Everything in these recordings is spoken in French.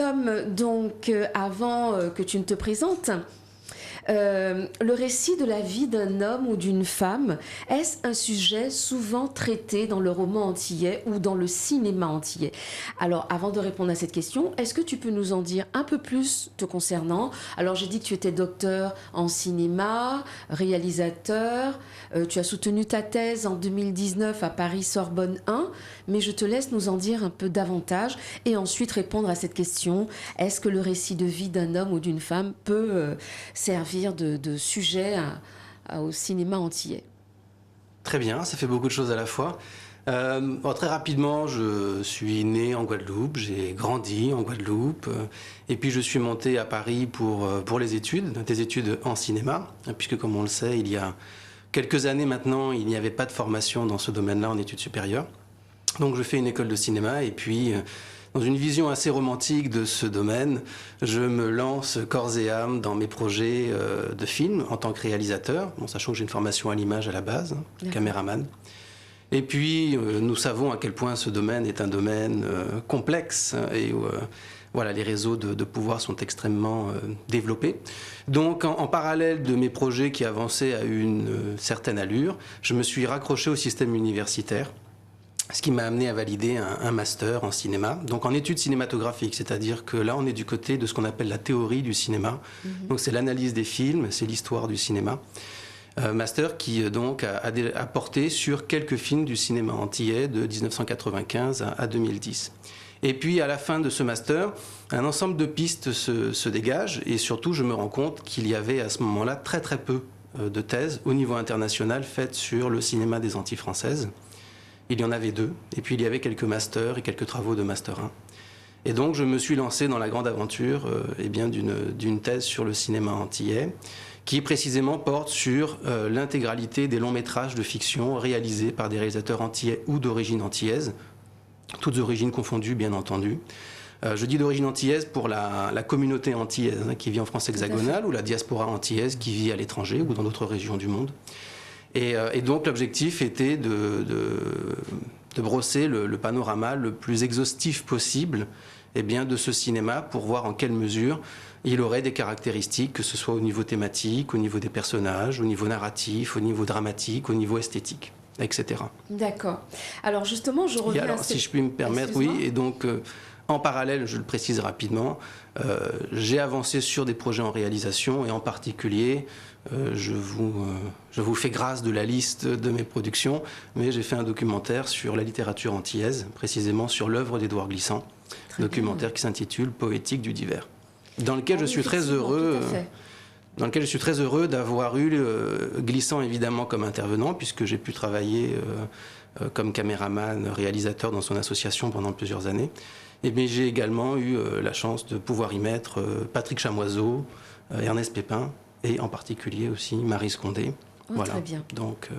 Tom, donc avant que tu ne te présentes, le récit de la vie d'un homme ou d'une femme, est-ce un sujet souvent traité dans le roman antillais ou dans le cinéma antillais? Alors, avant de répondre à cette question, est-ce que tu peux nous en dire un peu plus te concernant? Alors, j'ai dit que tu étais docteur en cinéma, réalisateur, tu as soutenu ta thèse en 2019 à Paris-Sorbonne 1, mais je te laisse nous en dire un peu davantage et ensuite répondre à cette question. Est-ce que le récit de vie d'un homme ou d'une femme peut servir de sujet au cinéma antillais? Très bien, ça fait beaucoup de choses à la fois. Très rapidement, je suis né en Guadeloupe, j'ai grandi en Guadeloupe, et puis je suis monté à Paris pour les études, des études en cinéma, puisque comme on le sait, il y a quelques années maintenant, il n'y avait pas de formation dans ce domaine-là en études supérieures. Donc je fais une école de cinéma, et puis dans une vision assez romantique de ce domaine, je me lance corps et âme dans mes projets de films en tant que réalisateur, bon, sachant que j'ai une formation à l'image à la base, caméraman. Et puis, nous savons à quel point ce domaine est un domaine complexe et où voilà, les réseaux de pouvoir sont extrêmement développés. Donc, en parallèle de mes projets qui avançaient à une certaine allure, je me suis raccroché au système universitaire, ce qui m'a amené à valider un master en cinéma, donc en études cinématographiques, c'est-à-dire que là, on est du côté de ce qu'on appelle la théorie du cinéma. Donc, c'est l'analyse des films, c'est l'histoire du cinéma. Master qui donc a porté sur quelques films du cinéma antillais de 1995 à 2010. Et puis à la fin de ce master, un ensemble de pistes se dégage et surtout je me rends compte qu'il y avait à ce moment-là très très peu de thèses au niveau international faites sur le cinéma des Antilles françaises. Il y en avait 2 et puis il y avait quelques masters et quelques travaux de master 1. Et donc je me suis lancé dans la grande aventure d'une thèse sur le cinéma antillais qui précisément porte sur l'intégralité des longs métrages de fiction réalisés par des réalisateurs antillais ou d'origine antillaise, toutes origines confondues bien entendu. Je dis d'origine antillaise pour la communauté antillaise qui vit en France hexagonale ou la diaspora antillaise qui vit à l'étranger ou dans d'autres régions du monde. Et donc l'objectif était de brosser le panorama le plus exhaustif possible de ce cinéma pour voir en quelle mesure il aurait des caractéristiques, que ce soit au niveau thématique, au niveau des personnages, au niveau narratif, au niveau dramatique, au niveau esthétique, etc. D'accord. Alors justement, je reviens à si je puis me permettre, oui, et donc en parallèle, je le précise rapidement, j'ai avancé sur des projets en réalisation et en particulier, je vous fais grâce de la liste de mes productions, mais j'ai fait un documentaire sur la littérature antillaise, précisément sur l'œuvre d'Édouard Glissant, documentaire qui s'intitule Poétique du divers, dans lequel je suis très heureux. Dans lequel je suis très heureux d'avoir eu Glissant évidemment comme intervenant, puisque j'ai pu travailler comme caméraman, réalisateur dans son association pendant plusieurs années. Et bien j'ai également eu la chance de pouvoir y mettre Patrick Chamoiseau, Ernest Pépin, et en particulier aussi Marie Scondé. Voilà. Très bien. Donc,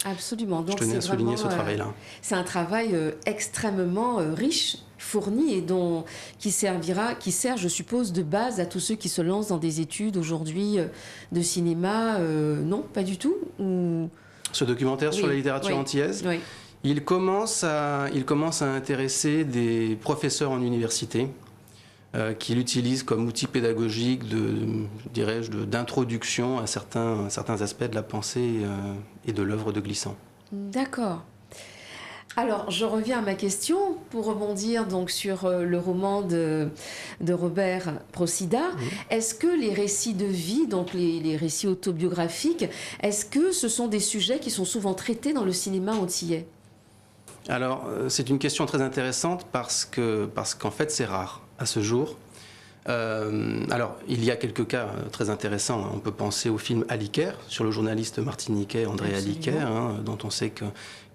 absolument. Donc, je tenais à souligner ce travail-là. C'est un travail extrêmement riche, fourni et qui sert, je suppose, de base à tous ceux qui se lancent dans des études aujourd'hui de cinéma. Non, pas du tout ou... Ce documentaire sur la littérature antillaise, il commence à intéresser des professeurs en université qui l'utilisent comme outil pédagogique d'introduction à certains aspects de la pensée et de l'œuvre de Glissant. D'accord. Alors, je reviens à ma question pour rebondir donc sur le roman de Robert Procida. Est-ce que les récits de vie, donc les récits autobiographiques, est-ce que ce sont des sujets qui sont souvent traités dans le cinéma antillais? Alors, c'est une question très intéressante parce qu'en fait, c'est rare à ce jour. Alors, il y a quelques cas très intéressants. On peut penser au film Aliker, sur le journaliste martiniquais André Aliker, dont on sait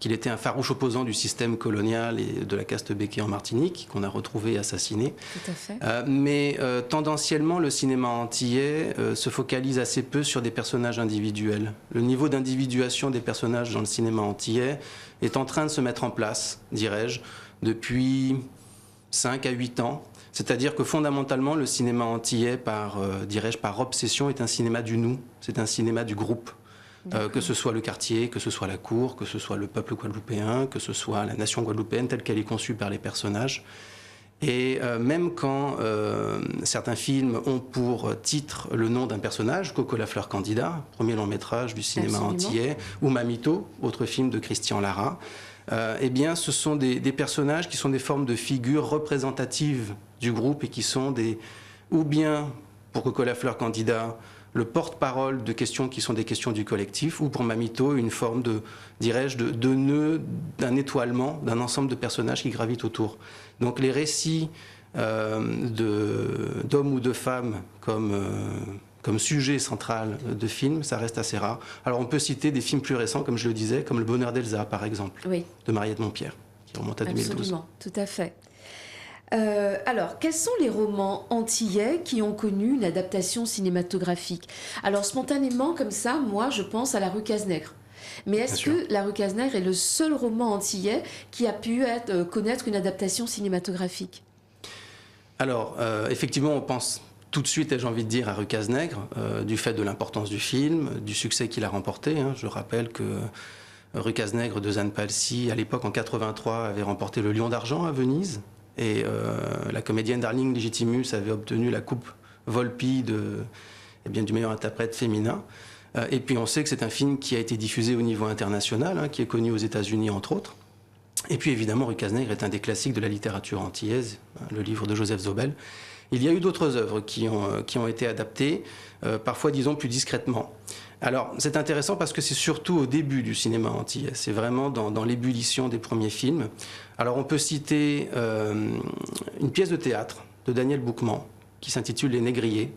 qu'il était un farouche opposant du système colonial et de la caste béquée en Martinique, qu'on a retrouvé assassiné. Tout à fait. Mais tendanciellement, le cinéma antillais se focalise assez peu sur des personnages individuels. Le niveau d'individuation des personnages dans le cinéma antillais est en train de se mettre en place, dirais-je, depuis 5 à 8 ans. C'est-à-dire que fondamentalement, le cinéma antillais, par obsession, est un cinéma du nous, c'est un cinéma du groupe. Que ce soit le quartier, que ce soit la cour, que ce soit le peuple guadeloupéen, que ce soit la nation guadeloupéenne telle qu'elle est conçue par les personnages. Et même quand certains films ont pour titre le nom d'un personnage, Coco la fleur candidat, premier long métrage du cinéma antillais, ou Mamito, autre film de Christian Lara, eh bien ce sont des personnages qui sont des formes de figures représentatives du groupe et qui sont ou bien, pour Coco la fleur candidat, le porte-parole de questions qui sont des questions du collectif, ou pour Mamito, une forme de nœud, d'un étoilement, d'un ensemble de personnages qui gravitent autour. Donc les récits d'hommes ou de femmes comme sujet central de films, ça reste assez rare. Alors on peut citer des films plus récents, comme je le disais, comme Le Bonheur d'Elsa, par exemple, de Mariette Montpierre, qui remonte à 2012. Absolument, tout à fait. Alors, quels sont les romans antillais qui ont connu une adaptation cinématographique? Alors, spontanément, comme ça, moi, je pense à La Rue Cazenègre. Mais est-ce que La Rue Cazenègre est le seul roman antillais qui a pu connaître une adaptation cinématographique? Alors, effectivement, on pense tout de suite, j'ai envie de dire, à Rue Cazenègre, du fait de l'importance du film, du succès qu'il a remporté. Je rappelle que Rue Cazenègre de Zane Palsy, à l'époque, en 83, avait remporté le Lion d'Argent à Venise. Et la comédienne Darling Legitimus avait obtenu la coupe Volpi du meilleur interprète féminin. Et puis on sait que c'est un film qui a été diffusé au niveau international, qui est connu aux États-Unis entre autres. Et puis évidemment, Rue Cazenègre est un des classiques de la littérature antillaise, le livre de Joseph Zobel. Il y a eu d'autres œuvres qui ont été adaptées, parfois disons plus discrètement. Alors c'est intéressant parce que c'est surtout au début du cinéma antillais, c'est vraiment dans l'ébullition des premiers films. Alors on peut citer une pièce de théâtre de Daniel Boukman qui s'intitule Les Négriers,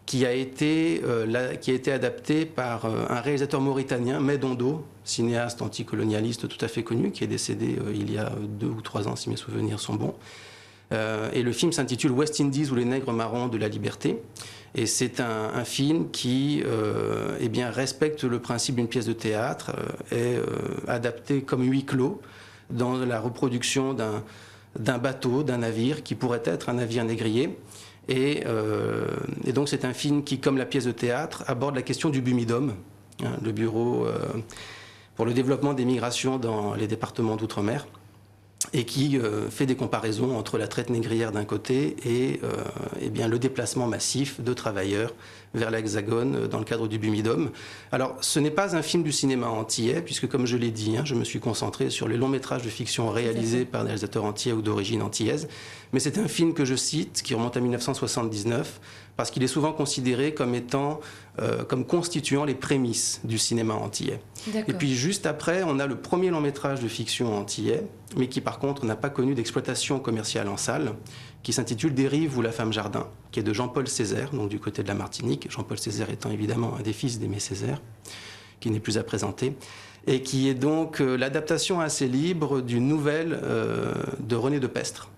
qui a été adaptée par un réalisateur mauritanien, Medondo, cinéaste anticolonialiste tout à fait connu, qui est décédé il y a 2 ou 3 ans si mes souvenirs sont bons. Et le film s'intitule West Indies ou les nègres marrons de la liberté. Et c'est un film qui respecte le principe d'une pièce de théâtre, est adapté comme huis clos dans la reproduction d'un bateau, d'un navire qui pourrait être un navire négrier. Et donc c'est un film qui, comme la pièce de théâtre, aborde la question du BUMIDOM, le Bureau pour le développement des migrations dans les départements d'outre-mer, et qui fait des comparaisons entre la traite négrière d'un côté et le déplacement massif de travailleurs vers l'Hexagone dans le cadre du BUMIDOM. Alors, ce n'est pas un film du cinéma antillais, puisque comme je l'ai dit, je me suis concentré sur les longs métrages de fiction réalisés par des réalisateurs antillais ou d'origine antillaise, mais c'est un film que je cite, qui remonte à 1979, parce qu'il est souvent considéré comme constituant les prémices du cinéma antillais. Et puis juste après, on a le premier long métrage de fiction antillais, mais qui par contre n'a pas connu d'exploitation commerciale en salle, qui s'intitule Des rives ou la femme jardin, qui est de Jean-Paul Césaire, donc du côté de la Martinique, Jean-Paul Césaire étant évidemment un des fils d'Aimé Césaire, qui n'est plus à présenter, et qui est donc l'adaptation assez libre d'une nouvelle de René de Pestre,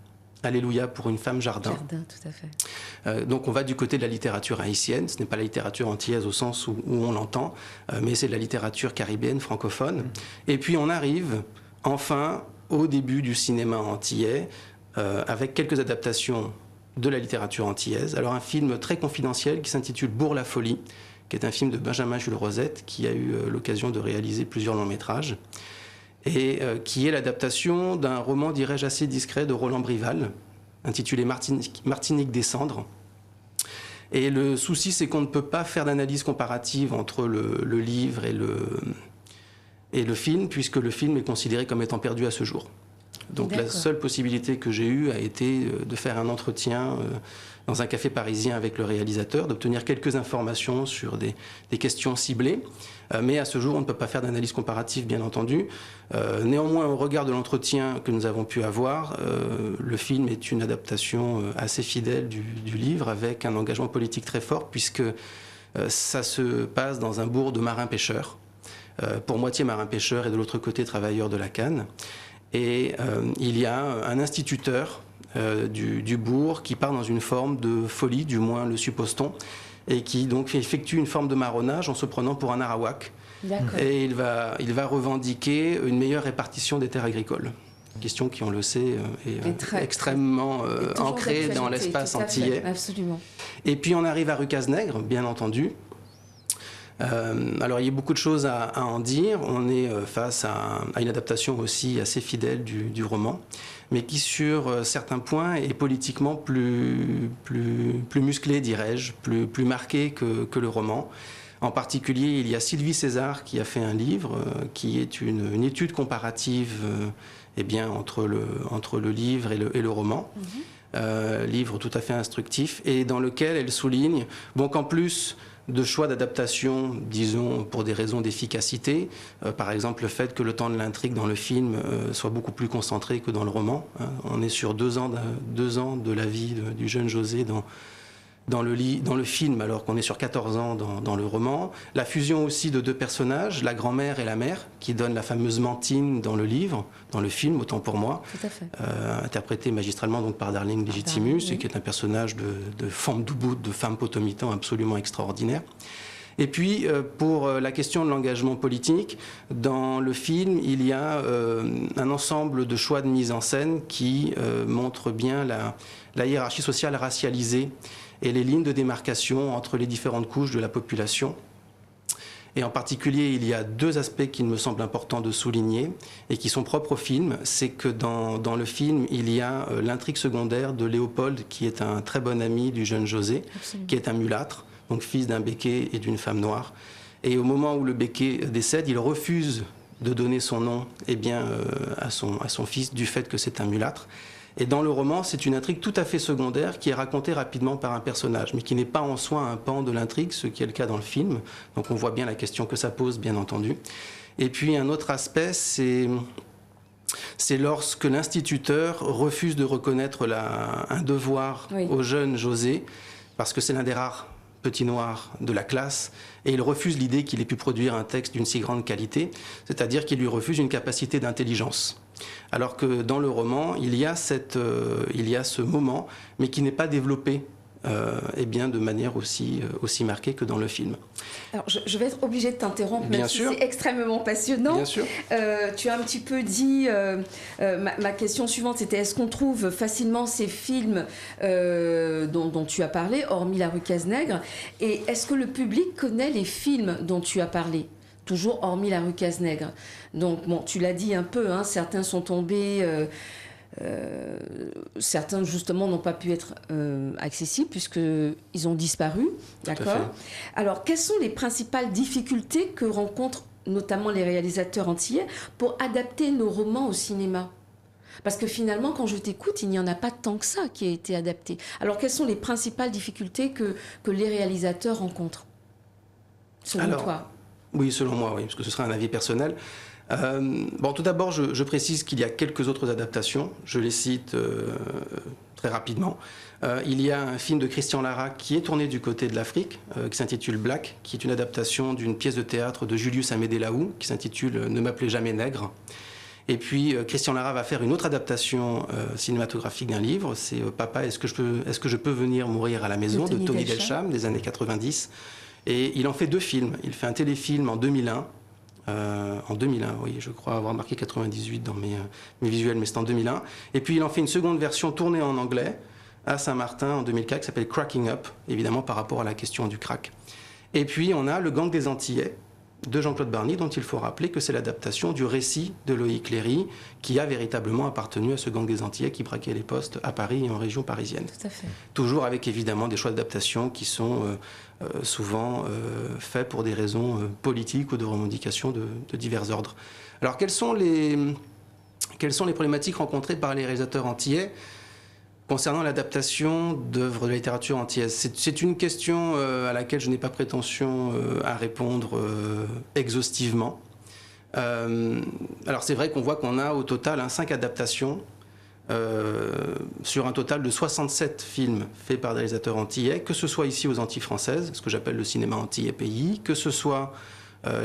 Alléluia pour une femme jardin. Jardin, tout à fait. Donc on va du côté de la littérature haïtienne, ce n'est pas la littérature antillaise au sens où on l'entend, mais c'est de la littérature caribéenne, francophone. Et puis on arrive enfin au début du cinéma antillais, avec quelques adaptations de la littérature antillaise. Alors un film très confidentiel qui s'intitule Bourg-la-Folie, qui est un film de Benjamin Jules Rosette, qui a eu l'occasion de réaliser plusieurs longs métrages, et qui est l'adaptation d'un roman, dirais-je, assez discret de Roland Brival, intitulé Martinique des cendres. Et le souci, c'est qu'on ne peut pas faire d'analyse comparative entre le livre et le film, puisque le film est considéré comme étant perdu à ce jour. Donc la seule possibilité que j'ai eue a été de faire un entretien dans un café parisien avec le réalisateur, d'obtenir quelques informations sur des questions ciblées. Mais à ce jour, on ne peut pas faire d'analyse comparative, bien entendu. Néanmoins, au regard de l'entretien que nous avons pu avoir, le film est une adaptation assez fidèle du livre, avec un engagement politique très fort, puisque ça se passe dans un bourg de marins-pêcheurs, pour moitié marins-pêcheurs et de l'autre côté travailleurs de la canne. Et il y a un instituteur du bourg qui part dans une forme de folie, du moins le suppose-t-on, et qui donc effectue une forme de marronnage en se prenant pour un arawak. Et il va revendiquer une meilleure répartition des terres agricoles. Question qui, on le sait, est extrêmement ancrée dans l'espace antillais. Absolument. Et puis on arrive à Rue Cazenègre, bien entendu, Alors il y a beaucoup de choses à en dire. On est face à une adaptation aussi assez fidèle du roman, mais qui sur certains points est politiquement plus musclé, dirais-je, plus marqué que le roman. En particulier, il y a Sylvie César qui a fait un livre qui est une étude comparative eh bien, entre le livre et le roman. Livre tout à fait instructif et dans lequel elle souligne qu'en plus de choix d'adaptation, disons pour des raisons d'efficacité, par exemple le fait que le temps de l'intrigue dans le film soit beaucoup plus concentré que dans le roman. On est sur 2 ans de la vie du jeune José dans le film, alors qu'on est sur 14 ans dans le roman. La fusion aussi de 2 personnages, la grand-mère et la mère, qui donnent la fameuse Mantine dans le livre, dans le film, autant pour moi. Tout à fait. Interprétée magistralement donc, par Darling Legitimus, oui. et qui est un personnage de femme d'Ubud, de femme potomitan absolument extraordinaire. Et puis, pour la question de l'engagement politique, dans le film, il y a un ensemble de choix de mise en scène qui montrent bien la hiérarchie sociale racialisée et les lignes de démarcation entre les différentes couches de la population. Et en particulier, il y a 2 aspects qu'il me semble important de souligner et qui sont propres au film. C'est que dans le film, il y a l'intrigue secondaire de Léopold, qui est un très bon ami du jeune José, Absolument. qui est un mulâtre, donc fils d'un béquet et d'une femme noire. Et au moment où le béquet décède, il refuse de donner son nom à son fils du fait que c'est un mulâtre. Et dans le roman, c'est une intrigue tout à fait secondaire qui est racontée rapidement par un personnage, mais qui n'est pas en soi un pan de l'intrigue, ce qui est le cas dans le film. Donc on voit bien la question que ça pose, bien entendu. Et puis un autre aspect, c'est lorsque l'instituteur refuse de reconnaître un devoir au jeune José, parce que c'est l'un des rares petits noirs de la classe, et il refuse l'idée qu'il ait pu produire un texte d'une si grande qualité, c'est-à-dire qu'il lui refuse une capacité d'intelligence. Alors que dans le roman, il y a ce moment, mais qui n'est pas développé de manière aussi marquée que dans le film. Alors, je vais être obligée de t'interrompre, Bien même sûr. si c'est extrêmement passionnant. Bien sûr. Tu as un petit peu dit, ma question suivante, c'était est-ce qu'on trouve facilement ces films dont tu as parlé, hormis La Rue Cazenègre, et est-ce que le public connaît les films dont tu as parlé ? Toujours hormis La Rue Cazenègre. Donc, bon, tu l'as dit un peu, certains sont tombés... certains justement n'ont pas pu être accessibles puisqu'ils ont disparu, d'accord ? Alors, quelles sont les principales difficultés que rencontrent notamment les réalisateurs antillais pour adapter nos romans au cinéma ? Parce que finalement, quand je t'écoute, il n'y en a pas tant que ça qui a été adapté. Alors, quelles sont les principales difficultés que les réalisateurs rencontrent, selon toi ? Oui, selon moi, oui, parce que ce serait un avis personnel. Tout d'abord, je précise qu'il y a quelques autres adaptations. Je les cite très rapidement. Il y a un film de Christian Lara qui est tourné du côté de l'Afrique, qui s'intitule Black, qui est une adaptation d'une pièce de théâtre de Julius Amédée Lahoud, qui s'intitule Ne m'appelez jamais nègre. Et puis, Christian Lara va faire une autre adaptation cinématographique d'un livre. C'est Papa, est-ce que je peux venir mourir à la maison de Tony Delcham, des années 90. Et il en fait 2 films. Il fait un téléfilm en 2001. Oui, je crois avoir marqué 98 dans mes visuels, mais c'est en 2001. Et puis il en fait une seconde version tournée en anglais à Saint-Martin en 2004 qui s'appelle Cracking Up, évidemment par rapport à la question du crack. Et puis on a Le Gang des Antillais de Jean-Claude Barny, dont il faut rappeler que c'est l'adaptation du récit de Loïc Léry qui a véritablement appartenu à ce gang des Antillais qui braquait les postes à Paris et en région parisienne. Tout à fait. Toujours avec évidemment des choix d'adaptation qui sont souvent faits pour des raisons politiques ou de revendications de divers ordres. Alors quelles sont les problématiques rencontrées par les réalisateurs antillais concernant l'adaptation d'œuvres de la littérature antillaise? C'est une question à laquelle je n'ai pas prétention à répondre exhaustivement. Alors c'est vrai qu'on voit qu'on a au total 5 adaptations sur un total de 67 films faits par des réalisateurs antillais, que ce soit ici aux Antilles françaises, ce que j'appelle le cinéma antillais pays, que ce soit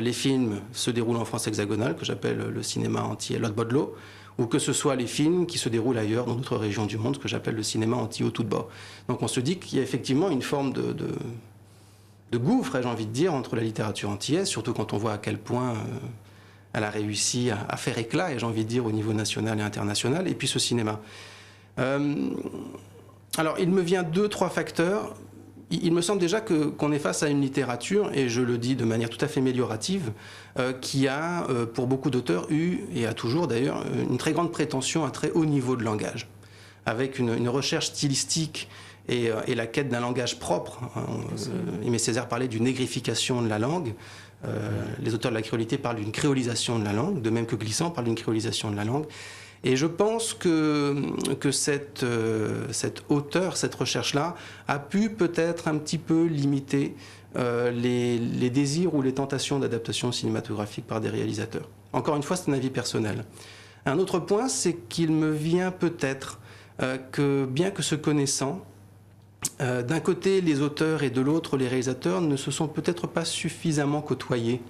les films se déroulent en France hexagonale, que j'appelle le cinéma antillais Lot Bodlo, ou que ce soit les films qui se déroulent ailleurs, dans d'autres régions du monde, ce que j'appelle le cinéma antillais tout de bas. Donc on se dit qu'il y a effectivement une forme de gouffre, j'ai envie de dire, entre la littérature antillaise, surtout quand on voit à quel point elle a réussi à faire éclat, et j'ai envie de dire, au niveau national et international, et puis ce cinéma. Alors, il me vient 2-3 facteurs. il me semble déjà qu'on est face à une littérature, et je le dis de manière tout à fait améliorative, qui a, pour beaucoup d'auteurs, eu, et a toujours d'ailleurs, une très grande prétention, un très haut niveau de langage, avec une recherche stylistique et la quête d'un langage propre. Aimé Césaire parlait d'une négrification de la langue. Les auteurs de la créolité parlent d'une créolisation de la langue, de même que Glissant parle d'une créolisation de la langue. Et je pense que cette hauteur, cette recherche-là, a pu peut-être un petit peu limiter les désirs ou les tentations d'adaptation cinématographique par des réalisateurs. Encore une fois, c'est un avis personnel. Un autre point, c'est qu'il me vient peut-être que, bien que se connaissant, d'un côté les auteurs et de l'autre les réalisateurs ne se sont peut-être pas suffisamment côtoyés.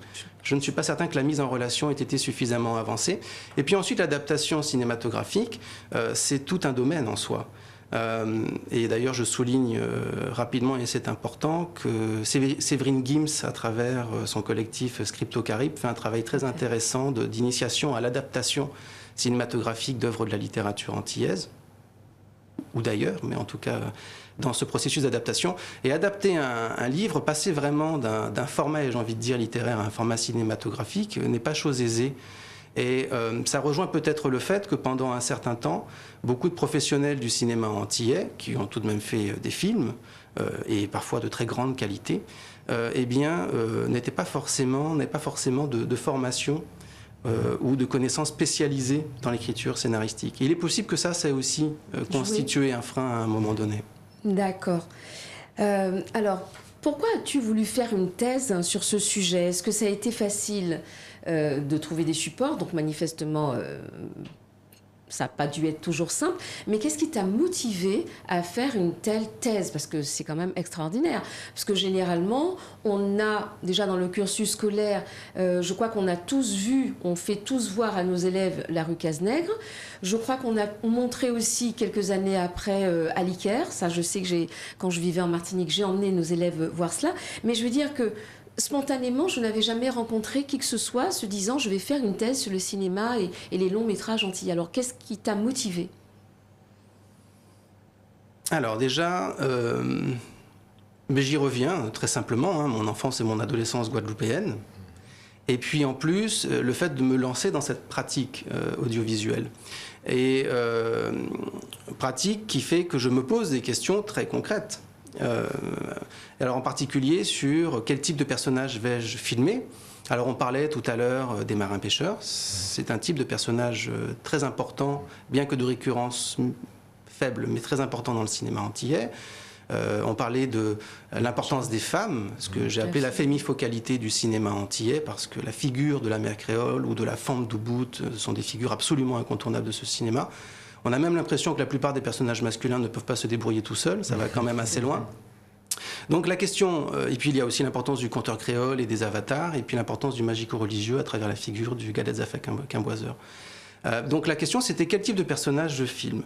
Je ne suis pas certain que la mise en relation ait été suffisamment avancée. Et puis ensuite, l'adaptation cinématographique, c'est tout un domaine en soi. Et d'ailleurs, je souligne rapidement, et c'est important, que Séverine Gims, à travers son collectif Scripto-Caribe, fait un travail très intéressant d'initiation à l'adaptation cinématographique d'œuvres de la littérature antillaise, ou d'ailleurs, mais en tout cas dans ce processus d'adaptation. Et adapter un livre, passer vraiment d'un format, et j'ai envie de dire littéraire, à un format cinématographique, n'est pas chose aisée. Et ça rejoint peut-être le fait que pendant un certain temps, beaucoup de professionnels du cinéma antillais, qui ont tout de même fait des films, et parfois de très grande qualité, n'aient pas forcément de formation ou de connaissances spécialisées dans l'écriture scénaristique. Et il est possible que ça ait aussi constitué un frein à un moment donné. D'accord. Alors, pourquoi as-tu voulu faire une thèse sur ce sujet? Est-ce que ça a été facile de trouver des supports? Donc manifestement, ça n'a pas dû être toujours simple. Mais qu'est-ce qui t'a motivé à faire une telle thèse? Parce que c'est quand même extraordinaire. Parce que généralement, on a déjà dans le cursus scolaire, je crois qu'on a tous vu, on fait tous voir à nos élèves la rue Cazenègre. Je crois qu'on a montré aussi quelques années après à l'Icaire. Ça, je sais que quand je vivais en Martinique, j'ai emmené nos élèves voir cela. Mais je veux dire que spontanément, je n'avais jamais rencontré qui que ce soit se disant je vais faire une thèse sur le cinéma et les longs métrages antillais. Alors, qu'est-ce qui t'a motivé? Alors déjà, j'y reviens très simplement, mon enfance et mon adolescence guadeloupéenne. Et puis en plus, le fait de me lancer dans cette pratique audiovisuelle. Et pratique qui fait que je me pose des questions très concrètes. Alors en particulier sur quel type de personnage vais-je filmer. Alors on parlait tout à l'heure des marins-pêcheurs. C'est un type de personnage très important, bien que de récurrence faible, mais très important dans le cinéma antillais. On parlait de l'importance des femmes, ce que j'ai appelé la fémifocalité du cinéma antillais, parce que la figure de la mère créole ou de la femme d'Ubud sont des figures absolument incontournables de ce cinéma. On a même l'impression que la plupart des personnages masculins ne peuvent pas se débrouiller tout seuls, ça va quand même assez loin. Donc la question, et puis il y a aussi l'importance du conteur créole et des avatars, et puis l'importance du magico-religieux à travers la figure du Gadet Zafé Quimboiseur. Donc la question c'était quel type de personnage je filme.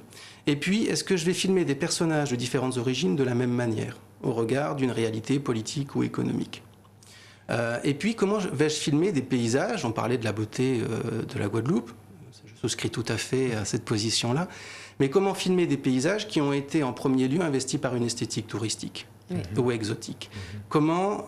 Et puis est-ce que je vais filmer des personnages de différentes origines de la même manière, au regard d'une réalité politique ou économique. Et puis comment vais-je filmer des paysages, on parlait de la beauté de la Guadeloupe, je souscris tout à fait à cette position-là, mais comment filmer des paysages qui ont été en premier lieu investis par une esthétique touristique ou exotique. Comment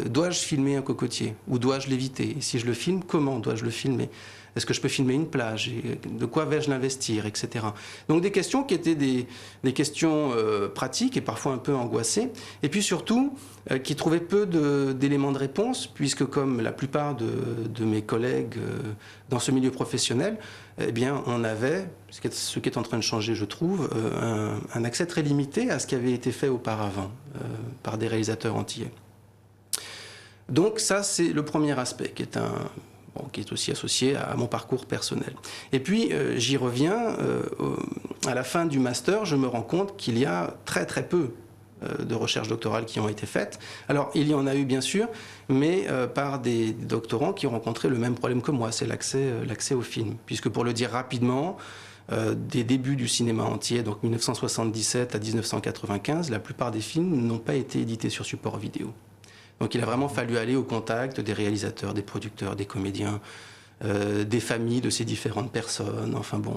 dois-je filmer un cocotier ou dois-je l'éviter? Et si je le filme, comment dois-je le filmer? Est-ce que je peux filmer une plage? Et de quoi vais-je l'investir, etc. Donc des questions qui étaient des questions pratiques et parfois un peu angoissées. Et puis surtout, qui trouvaient peu d'éléments de réponse, puisque comme la plupart de mes collègues dans ce milieu professionnel, eh bien, on avait, ce qui est en train de changer, je trouve, un accès très limité à ce qui avait été fait auparavant par des réalisateurs antillais. Donc ça, c'est le premier aspect, qui est aussi associé à mon parcours personnel. Et puis, j'y reviens, à la fin du master, je me rends compte qu'il y a très très peu de recherches doctorales qui ont été faites. Alors, il y en a eu bien sûr, mais par des doctorants qui ont rencontré le même problème que moi, c'est l'accès au film. Puisque pour le dire rapidement, des débuts du cinéma entier, donc 1977 à 1995, la plupart des films n'ont pas été édités sur support vidéo. Donc il a vraiment fallu aller au contact des réalisateurs, des producteurs, des comédiens, des familles de ces différentes personnes. Enfin bon,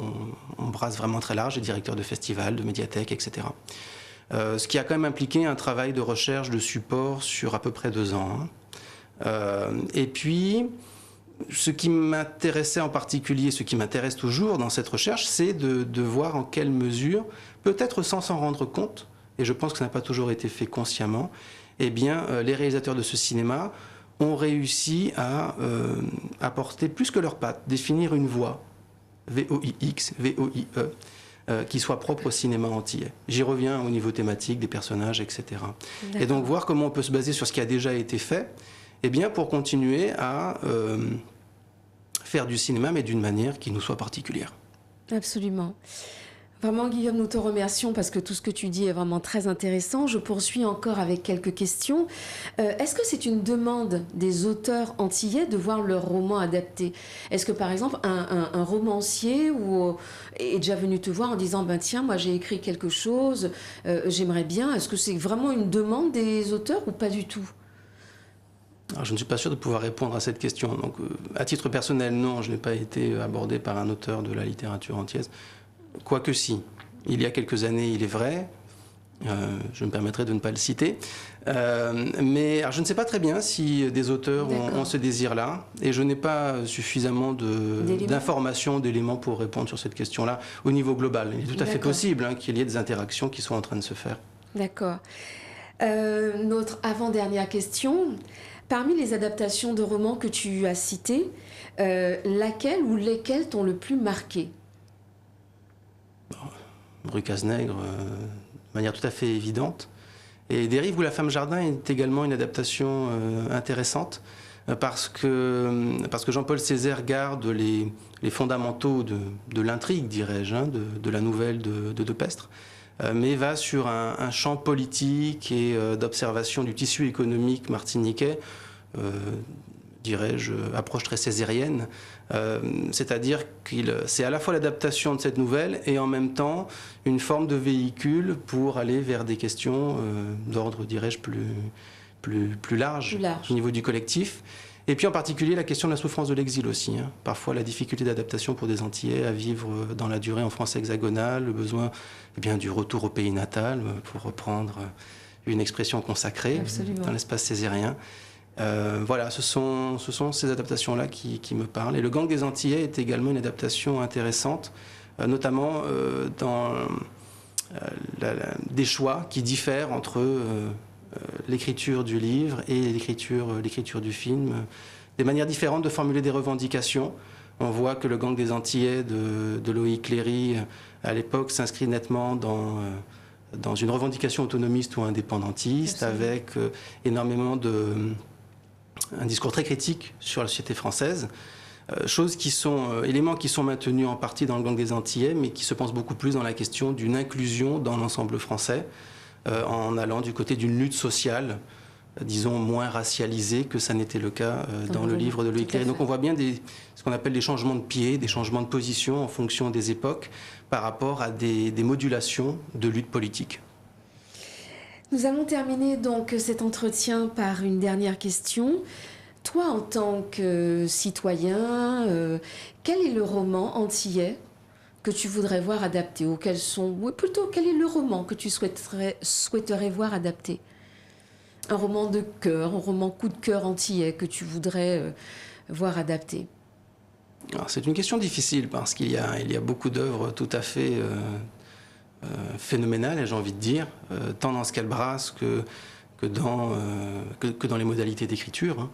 on brasse vraiment très large, des directeurs de festivals, de médiathèques, etc. ce qui a quand même impliqué un travail de recherche de support sur à peu près 2 ans. Et puis, ce qui m'intéressait en particulier, ce qui m'intéresse toujours dans cette recherche, c'est de voir en quelle mesure, peut-être sans s'en rendre compte, et je pense que ça n'a pas toujours été fait consciemment, eh bien, les réalisateurs de ce cinéma ont réussi à apporter plus que leurs pattes, définir une voix, V-O-I-X, V-O-I-E, qui soit propre au cinéma antillais. J'y reviens au niveau thématique, des personnages, etc. Et donc voir comment on peut se baser sur ce qui a déjà été fait, eh bien, pour continuer à faire du cinéma, mais d'une manière qui nous soit particulière. Absolument. Vraiment, Guillaume, nous te remercions parce que tout ce que tu dis est vraiment très intéressant. Je poursuis encore avec quelques questions. Est-ce que c'est une demande des auteurs antillais de voir leur roman adapté? Est-ce que, par exemple, un romancier est déjà venu te voir en disant « tiens, moi j'ai écrit quelque chose, j'aimerais bien ». Est-ce que c'est vraiment une demande des auteurs ou pas du tout? Alors, je ne suis pas sûr de pouvoir répondre à cette question. Donc, à titre personnel, non, je n'ai pas été abordé par un auteur de la littérature antillaise. Quoique si, il y a quelques années, il est vrai, je me permettrai de ne pas le citer, mais alors, je ne sais pas très bien si des auteurs ont ce désir-là, et je n'ai pas suffisamment d'informations, d'éléments pour répondre sur cette question-là au niveau global. Il est tout à fait possible qu'il y ait des interactions qui soient en train de se faire. D'accord. Notre avant-dernière question. Parmi les adaptations de romans que tu as citées, laquelle ou lesquelles t'ont le plus marqué? Rue Cazenègre, de manière tout à fait évidente. Et Des Rives où la femme jardin est également une adaptation intéressante, parce que Jean-Paul Césaire garde les fondamentaux de l'intrigue, dirais-je, de la nouvelle de Pestre, mais va sur un champ politique et d'observation du tissu économique martiniquais, dirais-je, approche très césarienne, c'est-à-dire que c'est à la fois l'adaptation de cette nouvelle et en même temps une forme de véhicule pour aller vers des questions d'ordre, dirais-je, plus large au niveau du collectif. Et puis en particulier la question de la souffrance de l'exil aussi. Parfois la difficulté d'adaptation pour des Antillais à vivre dans la durée en France hexagonale, le besoin du retour au pays natal, pour reprendre une expression consacrée dans l'espace césarien. Voilà, ce sont ces adaptations-là qui me parlent. Et Le Gang des Antillais est également une adaptation intéressante, notamment dans des choix qui diffèrent entre l'écriture du livre et l'écriture du film. Des manières différentes de formuler des revendications. On voit que Le Gang des Antillais de Loïc Cléry, à l'époque, s'inscrit nettement dans une revendication autonomiste ou indépendantiste, avec énormément un discours très critique sur la société française, éléments qui sont maintenus en partie dans Le Gang des Antillais, mais qui se pensent beaucoup plus dans la question d'une inclusion dans l'ensemble français, en allant du côté d'une lutte sociale, disons moins racialisée que ça n'était le cas dans le livre de Loïc Cléry. Donc on voit bien ce qu'on appelle des changements de pied, des changements de position en fonction des époques, par rapport à des modulations de lutte politique. Nous allons terminer donc cet entretien par une dernière question. Toi, en tant que citoyen, quel est le roman antillais que tu voudrais voir adapté, ou quel est le roman que tu souhaiterais voir adapté? Un roman de cœur, un roman coup de cœur antillais que tu voudrais voir adapté? C'est une question difficile parce qu'il y a beaucoup d'œuvres tout à fait phénoménale, j'ai envie de dire, tant dans ce qu'elle brasse que dans les modalités d'écriture.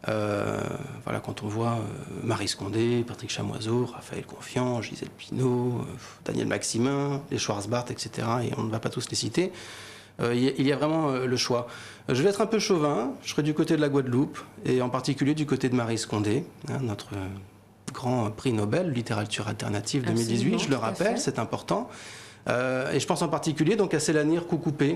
Voilà, quand on voit Marie Scondé, Patrick Chamoiseau, Raphaël Confiant, Gisèle Pineau, Daniel Maximin, les Schwarzbart, etc., et on ne va pas tous les citer, il y a vraiment le choix. Je vais être un peu chauvin, je serai du côté de la Guadeloupe, et en particulier du côté de Marie Scondé, notre grand prix Nobel, littérature alternative 2018, absolument, je le rappelle, c'est important. Et je pense en particulier donc à Sélanir Coucoupé,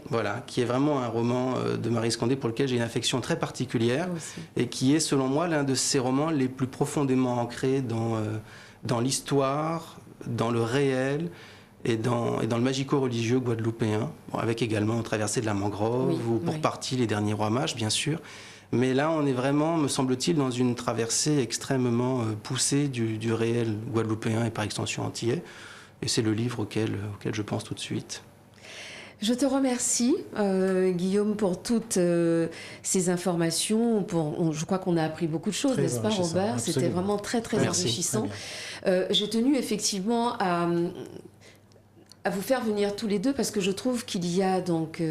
voilà, qui est vraiment un roman de Marie Scondé pour lequel j'ai une affection très particulière et qui est selon moi l'un de ses romans les plus profondément ancrés dans l'histoire, dans le réel et dans le magico-religieux guadeloupéen, avec également Traversée de la mangrove ou pour partie Les Derniers Rois Mages, bien sûr. Mais là, on est vraiment, me semble-t-il, dans une traversée extrêmement poussée du réel guadeloupéen et par extension antillais. Et c'est le livre auquel je pense tout de suite. Je te remercie, Guillaume, pour toutes ces informations. Je crois qu'on a appris beaucoup de choses, n'est-ce pas, Robert? C'était vraiment très, très enrichissant. J'ai tenu effectivement à vous faire venir tous les deux parce que je trouve qu'il y a donc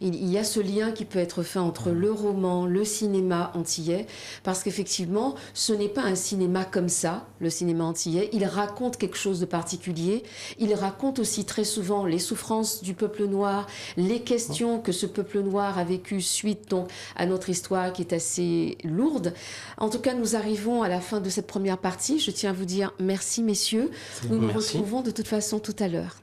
il y a ce lien qui peut être fait entre le roman, le cinéma antillais, parce qu'effectivement ce n'est pas un cinéma comme ça, le cinéma antillais. Il raconte quelque chose de particulier. Il raconte aussi très souvent les souffrances du peuple noir, les questions que ce peuple noir a vécues suite donc à notre histoire qui est assez lourde. En tout cas, nous arrivons à la fin de cette première partie. Je tiens à vous dire merci, messieurs. Nous nous retrouvons de toute façon tout à l'heure.